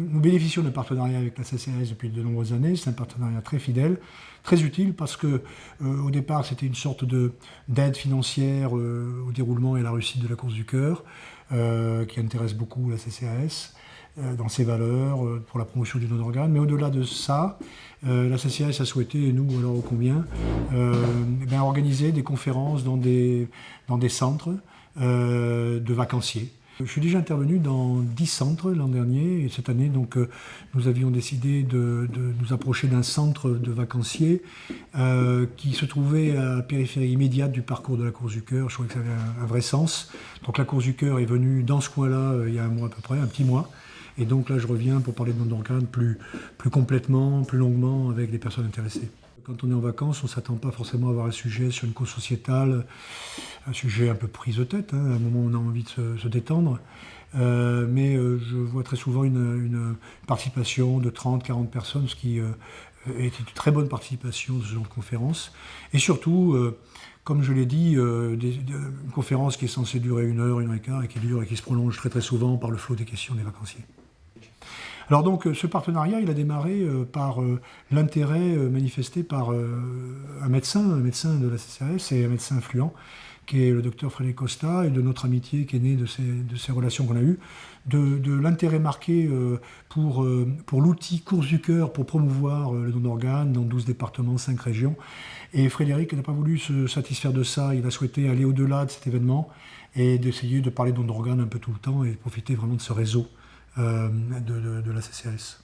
Nous bénéficions d'un partenariat avec la CCAS depuis de nombreuses années. C'est un partenariat très fidèle, très utile parce que au départ c'était une sorte d'aide financière au déroulement et à la réussite de la course du cœur qui intéresse beaucoup la CCAS dans ses valeurs pour la promotion du don d'organes. Mais au-delà de ça, la CCAS a souhaité, et nous alors ô combien, organiser des conférences dans des centres de vacanciers. Je suis déjà intervenu dans 10 centres l'an dernier et cette année, donc, nous avions décidé de nous approcher d'un centre de vacanciers qui se trouvait à la périphérie immédiate du parcours de la course du cœur. Je trouvais que ça avait un vrai sens. Donc la course du cœur est venue dans ce coin-là il y a un mois à peu près, un petit mois. Et donc là, je reviens pour parler de don d'organes plus complètement, plus longuement avec les personnes intéressées. Quand on est en vacances, on ne s'attend pas forcément à avoir un sujet sur une cause sociétale, un sujet un peu prise de tête, hein, à un moment où on a envie de se détendre. Mais je vois très souvent une participation de 30-40 personnes, ce qui est une très bonne participation de ce genre de conférence. Et surtout, comme je l'ai dit, une conférence qui est censée durer 1 heure, 1h15, et qui dure et qui se prolonge très souvent par le flot des questions des vacanciers. Alors donc ce partenariat, il a démarré par l'intérêt manifesté par un médecin de la CCAS et un médecin influent, qui est le docteur Frédéric Costa, et de notre amitié qui est née de ces relations qu'on a eues, de l'intérêt marqué pour l'outil Course du cœur pour promouvoir le don d'organes dans 12 départements, 5 régions. Et Frédéric n'a pas voulu se satisfaire de ça, il a souhaité aller au-delà de cet événement et d'essayer de parler de don d'organes un peu tout le temps et de profiter vraiment de ce réseau de la CCAS.